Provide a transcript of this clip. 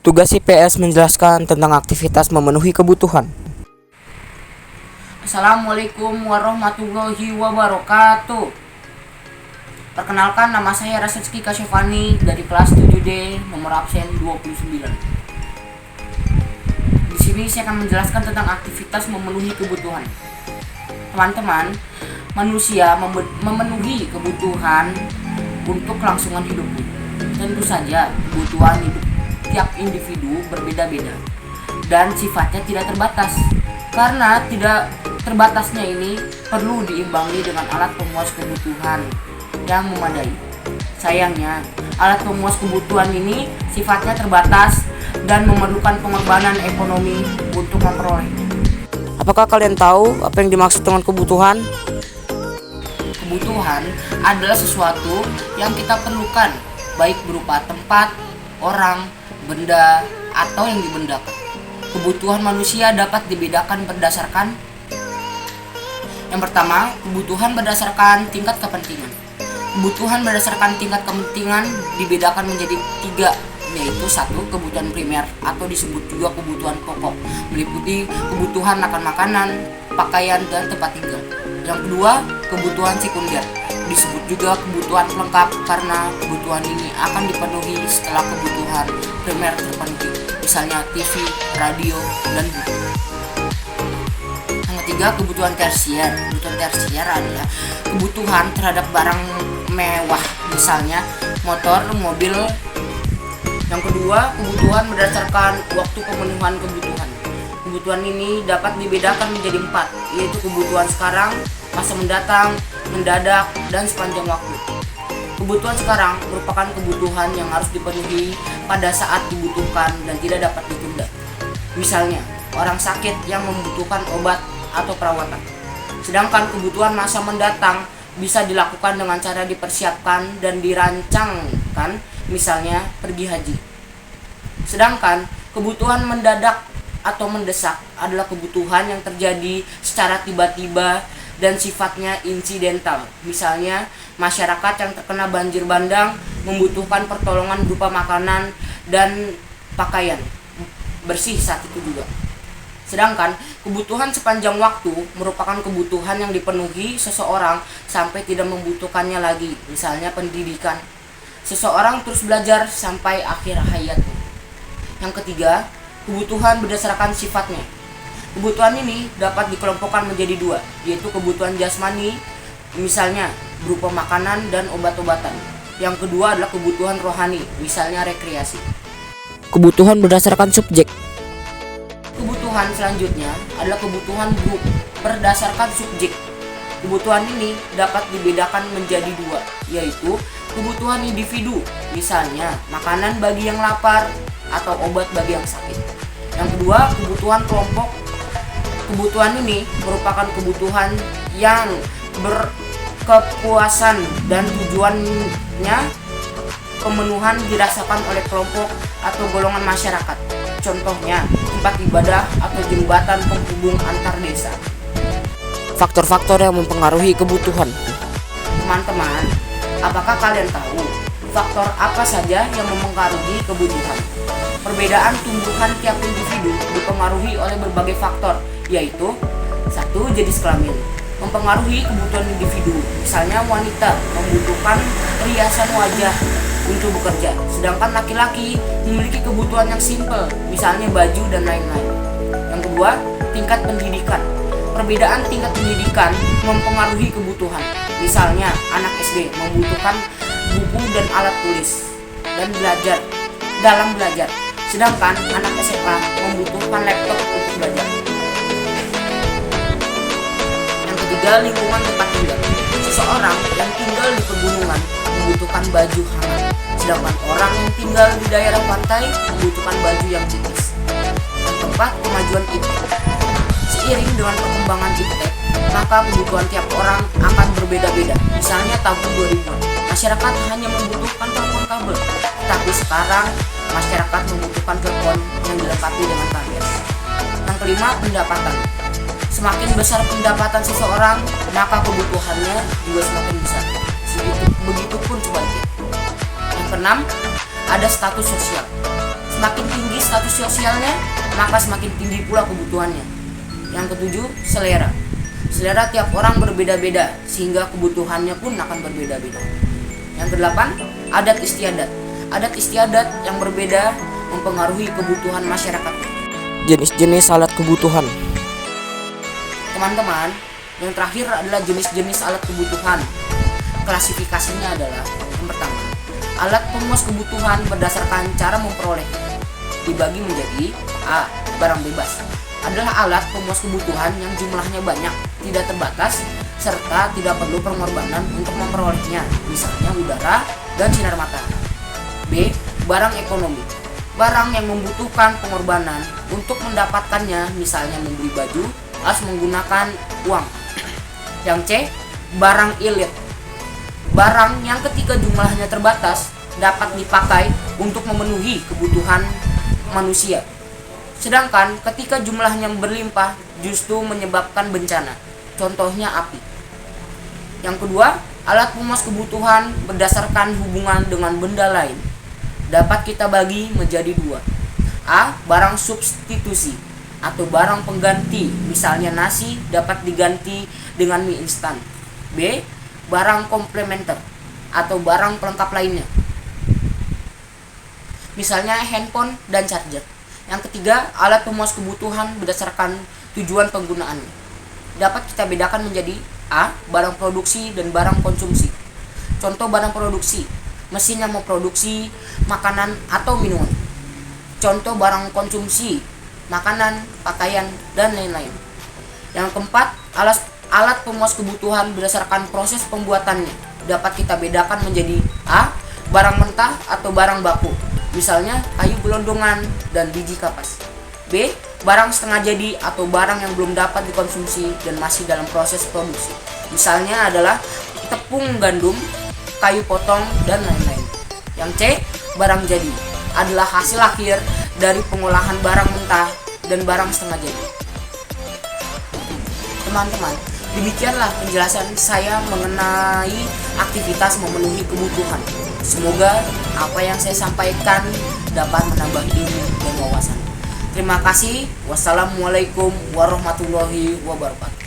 Tugas IPS menjelaskan tentang aktivitas memenuhi kebutuhan. Assalamualaikum warahmatullahi wabarakatuh. Perkenalkan, nama saya Rasetski Kasyafani dari kelas 7D nomor absen 29. Di sini saya akan menjelaskan tentang aktivitas memenuhi kebutuhan. Teman-teman, manusia memenuhi kebutuhan untuk kelangsungan hidupnya. Tentu saja kebutuhan hidup tiap individu berbeda-beda dan sifatnya tidak terbatas. Karena tidak terbatasnya ini perlu diimbangi dengan alat pemuas kebutuhan yang memadai. Sayangnya, alat pemuas kebutuhan ini sifatnya terbatas dan memerlukan pengorbanan ekonomi untuk memperolehnya. Apakah kalian tahu apa yang dimaksud dengan kebutuhan? Kebutuhan adalah sesuatu yang kita perlukan, baik berupa tempat, orang, benda, atau yang dibendakan. Kebutuhan manusia dapat dibedakan berdasarkan: yang pertama, kebutuhan berdasarkan tingkat kepentingan. Kebutuhan berdasarkan tingkat kepentingan dibedakan menjadi 3, yaitu 1. Kebutuhan primer atau disebut juga kebutuhan pokok, meliputi kebutuhan akan makanan, pakaian, dan tempat tinggal. Yang kedua, kebutuhan sekunder, disebut juga kebutuhan pelengkap karena kebutuhan ini akan dipenuhi setelah kebutuhan primer terpenuhi, misalnya TV, radio, dan buku. Yang ketiga, kebutuhan tersier. Kebutuhan tersier adalah kebutuhan terhadap barang mewah, misalnya motor, mobil. Yang kedua, kebutuhan berdasarkan waktu pemenuhan kebutuhan. Kebutuhan ini dapat dibedakan menjadi 4, yaitu kebutuhan sekarang, masa mendatang, mendadak, dan sepanjang waktu. Kebutuhan sekarang merupakan kebutuhan yang harus dipenuhi pada saat dibutuhkan dan tidak dapat ditunda. Misalnya, orang sakit yang membutuhkan obat atau perawatan. Sedangkan kebutuhan masa mendatang bisa dilakukan dengan cara dipersiapkan dan dirancangkan, misalnya pergi haji. Sedangkan kebutuhan mendadak atau mendesak adalah kebutuhan yang terjadi secara tiba-tiba dan sifatnya insidental. Misalnya, masyarakat yang terkena banjir bandang membutuhkan pertolongan berupa makanan dan pakaian bersih saat itu juga. Sedangkan kebutuhan sepanjang waktu merupakan kebutuhan yang dipenuhi seseorang sampai tidak membutuhkannya lagi. Misalnya pendidikan. Seseorang terus belajar sampai akhir hayatnya. Yang ketiga, kebutuhan berdasarkan sifatnya. Kebutuhan ini dapat dikelompokkan menjadi 2, yaitu kebutuhan jasmani, misalnya berupa makanan dan obat-obatan. Yang kedua adalah kebutuhan rohani, misalnya rekreasi. Kebutuhan berdasarkan subjek. Kebutuhan selanjutnya adalah kebutuhan berdasarkan subjek. Kebutuhan ini dapat dibedakan menjadi 2, yaitu kebutuhan individu, misalnya makanan bagi yang lapar atau obat bagi yang sakit. Yang kedua, kebutuhan kelompok. Kebutuhan ini merupakan kebutuhan yang berkepuasan dan tujuannya pemenuhan dirasakan oleh kelompok atau golongan masyarakat. Contohnya, tempat ibadah atau jembatan penghubung antar desa. Faktor-faktor yang mempengaruhi kebutuhan. Teman-teman, apakah kalian tahu faktor apa saja yang mempengaruhi kebutuhan? Perbedaan tumbuhan tiap individu dipengaruhi oleh berbagai faktor, yaitu 1. Jenis kelamin mempengaruhi kebutuhan individu. Misalnya wanita membutuhkan riasan wajah untuk bekerja, sedangkan laki-laki memiliki kebutuhan yang simpel, misalnya baju dan lain-lain. Yang kedua, tingkat pendidikan. Perbedaan tingkat pendidikan mempengaruhi kebutuhan. Misalnya anak SD membutuhkan buku dan alat tulis dan dalam belajar, sedangkan anak SMA membutuhkan laptop untuk belajar. Yang ketiga, lingkungan tempat tinggal. Seseorang yang tinggal di pegunungan membutuhkan baju hangat, sedangkan orang yang tinggal di daerah pantai membutuhkan baju yang tipis. Yang keempat, kemajuan iptek. Seiring dengan perkembangan iptek, maka kebutuhan tiap orang akan berbeda-beda. Misalnya tahun 2000-an, masyarakat hanya membutuhkan telepon kabel, tapi sekarang masyarakat membutuhkan telepon yang dilengkapi dengan kamera. Yang kelima, pendapatan. Semakin besar pendapatan seseorang, maka kebutuhannya juga semakin besar. Begitupun sebaliknya. Yang keenam, ada status sosial. Semakin tinggi status sosialnya, maka semakin tinggi pula kebutuhannya. Yang ketujuh, selera. Selera tiap orang berbeda-beda, sehingga kebutuhannya pun akan berbeda-beda. Yang kedelapan, adat istiadat. Adat istiadat yang berbeda mempengaruhi kebutuhan masyarakat. Jenis-jenis alat kebutuhan. Teman-teman, yang terakhir adalah jenis-jenis alat kebutuhan. Klasifikasinya adalah yang pertama, alat pemuas kebutuhan berdasarkan cara memperoleh. Dibagi menjadi A. Barang bebas. Adalah alat pemuas kebutuhan yang jumlahnya banyak, tidak terbatas, serta tidak perlu pengorbanan untuk memperolehnya, misalnya udara dan sinar matahari. B. Barang ekonomi. Barang yang membutuhkan pengorbanan untuk mendapatkannya, misalnya membeli baju, harus menggunakan uang. Yang C. Barang ilit. Barang yang ketika jumlahnya terbatas dapat dipakai untuk memenuhi kebutuhan manusia. Sedangkan ketika jumlahnya berlimpah justru menyebabkan bencana. Contohnya api. Yang kedua, alat pemuas kebutuhan berdasarkan hubungan dengan benda lain dapat kita bagi menjadi dua. A. Barang substitusi atau barang pengganti, misalnya nasi dapat diganti dengan mie instan. B. Barang komplementer atau barang pelengkap lainnya, misalnya handphone dan charger. Yang ketiga, alat pemuas kebutuhan berdasarkan tujuan penggunaannya dapat kita bedakan menjadi A. Barang produksi dan barang konsumsi. Contoh barang produksi, mesin yang memproduksi makanan atau minuman. Contoh barang konsumsi, makanan, pakaian, dan lain-lain. Yang keempat, alat pemuas kebutuhan berdasarkan proses pembuatannya dapat kita bedakan menjadi A. Barang mentah atau barang baku, misalnya kayu gelondongan dan biji kapas. B. Barang setengah jadi atau barang yang belum dapat dikonsumsi dan masih dalam proses produksi, misalnya adalah tepung gandum, kayu potong, dan lain-lain. Yang C. Barang jadi adalah hasil akhir dari pengolahan barang mentah dan barang setengah jadi. Teman-teman, demikianlah penjelasan saya mengenai aktivitas memenuhi kebutuhan. Semoga apa yang saya sampaikan dapat menambah ilmu dan wawasan. Terima kasih. Wassalamualaikum warahmatullahi wabarakatuh.